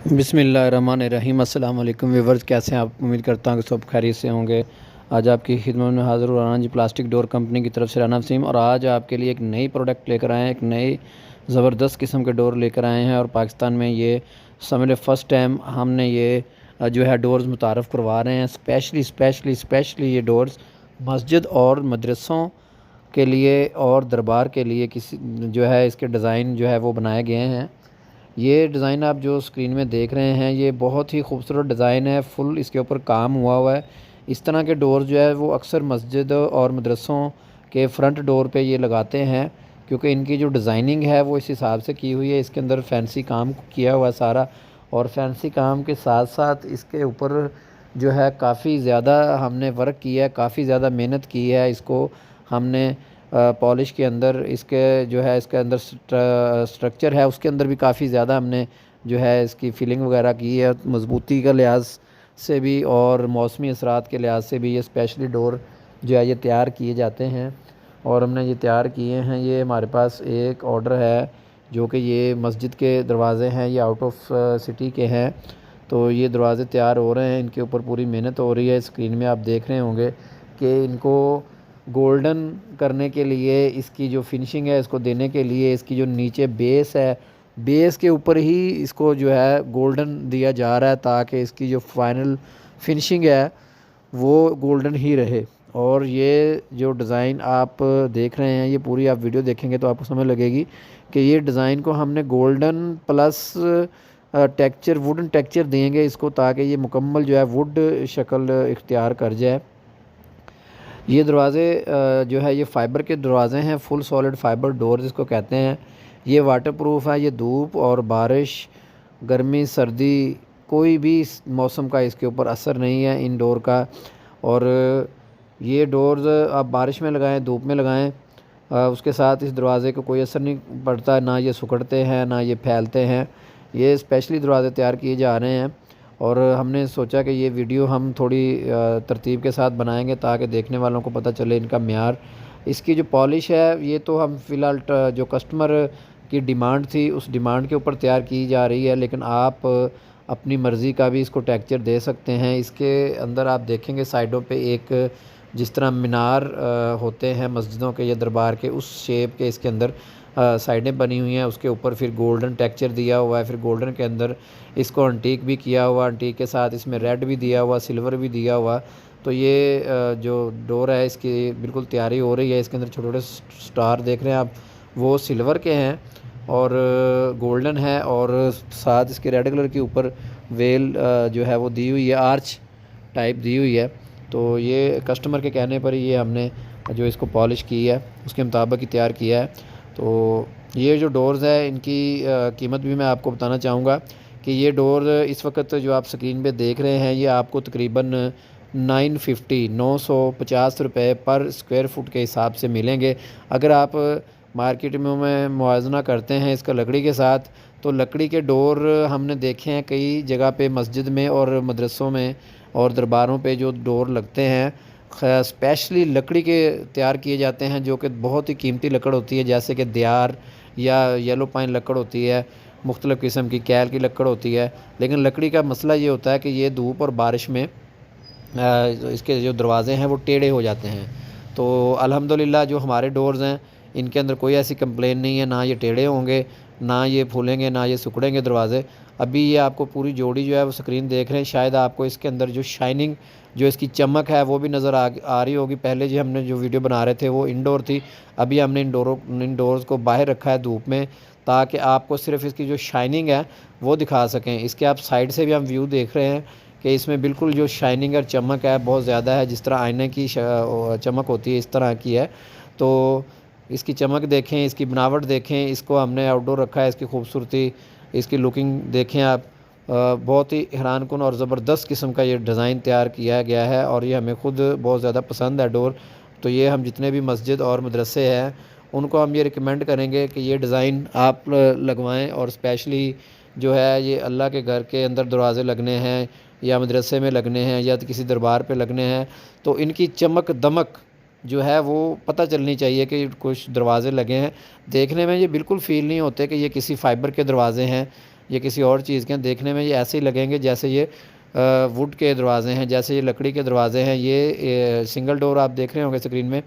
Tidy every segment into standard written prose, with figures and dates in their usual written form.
बिस्मिल्लाहिर्रहमानिर्रहीम। अस्सलाम वालेकुम व्यूअर्स, कैसे हैं आप? उम्मीद करता हूँ कि सब खैरियत से होंगे। आज आपकी खिदमत में हाज़िर हूँ Rana ji plastic door company की तरफ से, राना वसीम। और आज आपके लिए एक नई प्रोडक्ट लेकर आए हैं, एक नई ज़बरदस्त किस्म के डोर लेकर आए हैं। और पाकिस्तान में ये समझ लो फ़र्स्ट टाइम हमने ये जो है डोर्स मुतारफ़ करवा रहे हैं। स्पेशली ये डोर्स मस्जिद और मदरसों के लिए और दरबार के लिए किसी जो है इसके डिज़ाइन जो है वो बनाए गए हैं। ये डिज़ाइन आप जो स्क्रीन में देख रहे हैं, ये बहुत ही खूबसूरत डिज़ाइन है। फुल इसके ऊपर काम हुआ है। इस तरह के डोर जो है वो अक्सर मस्जिद और मदरसों के फ्रंट डोर पे ये लगाते हैं, क्योंकि इनकी जो डिज़ाइनिंग है वो इस हिसाब से की हुई है। इसके अंदर फैंसी काम किया हुआ है सारा, और फैंसी काम के साथ साथ इसके ऊपर जो है काफ़ी ज़्यादा हमने वर्क किया है, काफ़ी ज़्यादा मेहनत की है। इसको हमने पॉलिश के अंदर इसके जो है इसके अंदर स्ट्रक्चर है उसके अंदर भी काफ़ी ज़्यादा हमने जो है इसकी फिलिंग वगैरह की है। मज़बूती का लिहाज से भी और मौसमी असरात के लिहाज से भी ये स्पेशली डोर जो है ये तैयार किए जाते हैं, और हमने ये तैयार किए हैं। ये हमारे पास एक ऑर्डर है जो कि ये मस्जिद के दरवाज़े हैं, ये आउट ऑफ सिटी के हैं। तो ये दरवाज़े तैयार हो रहे हैं, इनके ऊपर पूरी मेहनत हो रही है। स्क्रीन में आप देख रहे होंगे कि इनको गोल्डन करने के लिए, इसकी जो फिनिशिंग है इसको देने के लिए, इसकी जो नीचे बेस है, बेस के ऊपर ही इसको जो है गोल्डन दिया जा रहा है, ताकि इसकी जो फाइनल फिनिशिंग है वो गोल्डन ही रहे। और ये जो डिज़ाइन आप देख रहे हैं, ये पूरी आप वीडियो देखेंगे तो आपको समझ लगेगी कि ये डिज़ाइन को हमने golden plus texture, wooden texture देंगे इसको, ताकि ये मुकम्मल जो है वुड शक्ल इख्तियार कर जाए। ये दरवाज़े जो है ये फ़ाइबर के दरवाज़े हैं, फुल सॉलिड फ़ाइबर डोर जिसको कहते हैं। ये वाटरप्रूफ है। ये धूप और बारिश, गर्मी, सर्दी, कोई भी मौसम का इसके ऊपर असर नहीं है इन डोर का। और ये डोर्स आप बारिश में लगाएं, धूप में लगाएं, उसके साथ इस दरवाज़े को कोई असर नहीं पड़ता। ना ये सिकुड़ते हैं, ना ये फैलते हैं। ये स्पेशली दरवाज़े तैयार किए जा रहे हैं, और हमने सोचा कि ये वीडियो हम थोड़ी तरतीब के साथ बनाएंगे ताकि देखने वालों को पता चले इनका म्यार। इसकी जो पॉलिश है ये तो हम फ़िलहाल जो कस्टमर की डिमांड थी उस डिमांड के ऊपर तैयार की जा रही है, लेकिन आप अपनी मर्ज़ी का भी इसको टेक्सचर दे सकते हैं। इसके अंदर आप देखेंगे साइडों पे एक जिस तरह मीनार होते हैं मस्जिदों के या दरबार के, उस शेप के इसके अंदर साइडें बनी हुई हैं। उसके ऊपर फिर गोल्डन टेक्सचर दिया हुआ है। फिर गोल्डन के अंदर इसको अंटीक भी किया हुआ, अंटीक के साथ इसमें रेड भी दिया हुआ, सिल्वर भी दिया हुआ। तो ये जो डोर है इसकी बिल्कुल तैयारी हो रही है। इसके अंदर छोटे छोटे स्टार देख रहे हैं आप, वो सिल्वर के हैं और गोल्डन है, और साथ इसके रेड कलर के ऊपर वेल जो है वो दी हुई है, आर्च टाइप दी हुई है। तो ये कस्टमर के कहने पर ये हमने जो इसको पॉलिश की है उसके मुताबिक ही तैयार किया है। तो ये जो डोर्स है इनकी कीमत भी मैं आपको बताना चाहूँगा कि ये डोर इस वक्त जो आप स्क्रीन पे देख रहे हैं ये आपको तकरीबन 950 रुपये पर स्क्वायर फुट के हिसाब से मिलेंगे। अगर आप मार्केट में मुआवजना करते हैं इसका लकड़ी के साथ, तो लकड़ी के डोर हमने देखे हैं कई जगह पे मस्जिद में और मदरसों में और दरबारों पे जो डोर लगते हैं स्पेशली लकड़ी के तैयार किए जाते हैं, जो कि बहुत ही कीमती लकड़ होती है, जैसे कि दियार या येलो पाइन लकड़ होती है, मुख्तलिफ़ किस्म की कैल की लकड़ होती है। लेकिन लकड़ी का मसला ये होता है कि ये धूप और बारिश में इसके जो दरवाज़े हैं वो टेढ़े हो जाते हैं। तो अल्हम्दुलिल्लाह जो हमारे डोर्स हैं इनके अंदर कोई ऐसी कंप्लेन नहीं है, ना ये टेढ़े होंगे, ना ये फूलेंगे, ना ये सिकुड़ेंगे दरवाज़े। अभी ये आपको पूरी जोड़ी जो है वो स्क्रीन देख रहे हैं, शायद आपको इसके अंदर जो शाइनिंग, जो इसकी चमक है वो भी नज़र आ रही होगी। पहले जो हमने जो वीडियो बना रहे थे वो इंडोर थी, अभी हमने इन डोर्स को बाहर रखा है धूप में, ताकि आपको सिर्फ इसकी जो शाइनिंग है वो दिखा सकें। इसके आप साइड से भी हम व्यू देख रहे हैं कि इसमें बिल्कुल जो शाइनिंग और चमक है बहुत ज़्यादा है, जिस तरह आईने की चमक होती है इस तरह की है। तो इसकी चमक देखें, इसकी बनावट देखें। इसको हमने आउटडोर रखा है, इसकी खूबसूरती, इसकी लुकिंग देखें आप। बहुत ही हैरानकुन और ज़बरदस्त किस्म का ये डिज़ाइन तैयार किया गया है, और ये हमें ख़ुद बहुत ज़्यादा पसंद है डोर। तो ये हम जितने भी मस्जिद और मदरसे हैं उनको हम ये रिकमेंड करेंगे कि ये डिज़ाइन आप लगवाएं। और स्पेशली जो है ये अल्लाह के घर के अंदर दरवाज़े लगने हैं या मदरसे में लगने हैं या किसी दरबार पे लगने हैं, तो इनकी चमक दमक जो है वो पता चलनी चाहिए कि कुछ दरवाज़े लगे हैं। देखने में ये बिल्कुल फ़ील नहीं होते कि ये किसी फ़ाइबर के दरवाज़े हैं, ये किसी और चीज़ के हैं। देखने में ये ऐसे ही लगेंगे जैसे ये वुड के दरवाज़े हैं, जैसे ये लकड़ी के दरवाज़े हैं। ये सिंगल डोर आप देख रहे होंगे स्क्रीन में,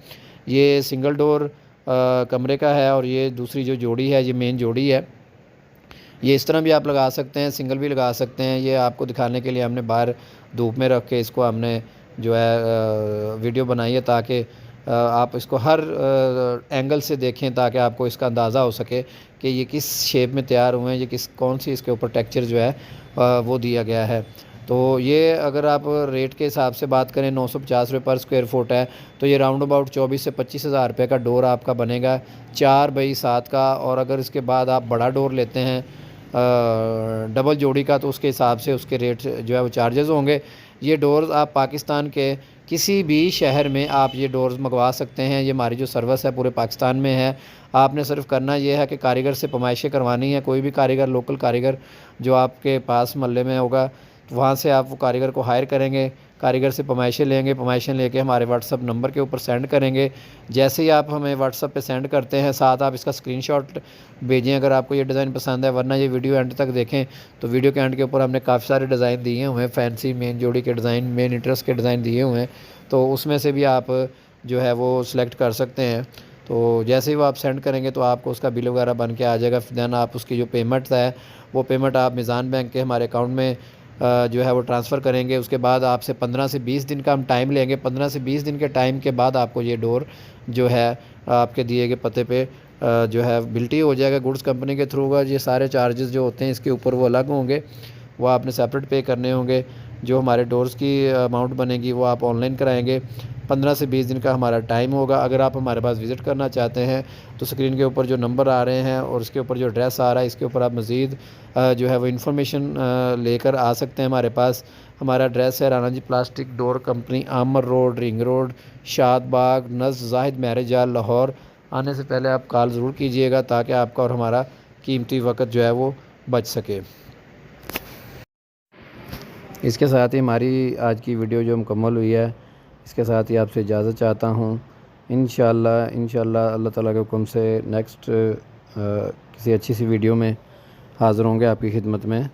ये सिंगल डोर कमरे का है, और ये दूसरी जो जोड़ी है ये मेन जोड़ी है। ये इस तरह भी आप लगा सकते हैं, सिंगल भी लगा सकते हैं। ये आपको दिखाने के लिए हमने बाहर धूप में रख के इसको हमने जो है वीडियो बनाई है, ताकि आप इसको हर एंगल से देखें, ताकि आपको इसका अंदाज़ा हो सके कि ये किस शेप में तैयार हुए हैं, ये कौन सी इसके ऊपर टेक्सचर जो है वो दिया गया है। तो ये अगर आप रेट के हिसाब से बात करें 950 रुपये पर स्क्वायर फुट है, तो ये राउंड अबाउट 24 से 25 हज़ार रुपये का डोर आपका बनेगा 4x7 का। और अगर इसके बाद आप बड़ा डोर लेते हैं डबल जोड़ी का, तो उसके हिसाब से उसके रेट जो है वो चार्जेस होंगे। ये डोर्स आप पाकिस्तान के किसी भी शहर में आप ये डोर्स मंगवा सकते हैं। ये हमारी जो सर्विस है पूरे पाकिस्तान में है। आपने सिर्फ करना ये है कि कारीगर से पैमाइशें करवानी है। कोई भी कारीगर, लोकल कारीगर जो आपके पास मोहल्ले में होगा, तो वहाँ से आप वो कारीगर को हायर करेंगे, कारीगर से पैमाइशें लेंगे, पैमाइशें लेके हमारे व्हाट्सअप नंबर के ऊपर सेंड करेंगे। जैसे ही आप हमें व्हाट्सअप पे सेंड करते हैं, साथ आप इसका स्क्रीनशॉट भेजें अगर आपको ये डिज़ाइन पसंद है, वरना ये वीडियो एंड तक देखें। तो वीडियो के एंड के ऊपर हमने काफ़ी सारे डिज़ाइन दिए हुए हैं, फैंसी मेन जोड़ी के डिज़ाइन, मेन इंटरेस्ट के डिज़ाइन दिए हुए हैं। तो उसमें से भी आप जो है वो सिलेक्ट कर सकते हैं। तो जैसे ही वो आप सेंड करेंगे तो आपको उसका बिल वगैरह बन के आ जाएगा। दैन आप उसकी जो पेमेंट है वो पेमेंट आप मिज़ान बैंक के हमारे अकाउंट में जो है वो ट्रांसफ़र करेंगे। उसके बाद आपसे 15 से 20 दिन का हम टाइम लेंगे। 15 से 20 दिन के टाइम के बाद आपको ये डोर जो है आपके दिए गए पते पे जो है बिल्टी हो जाएगा। गुड्स कंपनी के थ्रू का ये सारे चार्जेस जो होते हैं इसके ऊपर वो अलग होंगे, वो आपने सेपरेट पे करने होंगे। जो हमारे डोर्स की अमाउंट बनेगी वो आप ऑनलाइन कराएंगे। 15 से 20 दिन का हमारा टाइम होगा। अगर आप हमारे पास विज़िट करना चाहते हैं तो स्क्रीन के ऊपर जो नंबर आ रहे हैं और उसके ऊपर जो एड्रेस आ रहा है, इसके ऊपर आप मज़ीद जो है वो इन्फॉर्मेशन लेकर आ सकते हैं हमारे पास। हमारा एड्रेस है Rana ji plastic door company, Amar road, ring road, Shadbagh, नज़ जाहिद मैरिज हॉल, लाहौर। आने से पहले आप कॉल ज़रूर कीजिएगा ताकि आपका और हमारा कीमती वक्त जो है वो बच सके। इसके साथ ही हमारी आज की वीडियो जो मुकम्मल हुई है, इसके साथ ही आपसे इजाज़त चाहता हूँ। इंशाअल्लाह अल्लाह ताला के हुक्म से नेक्स्ट किसी अच्छी सी वीडियो में हाज़िर होंगे आपकी खिदमत में।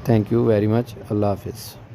Thank you very much. Allah हाफ़िज़।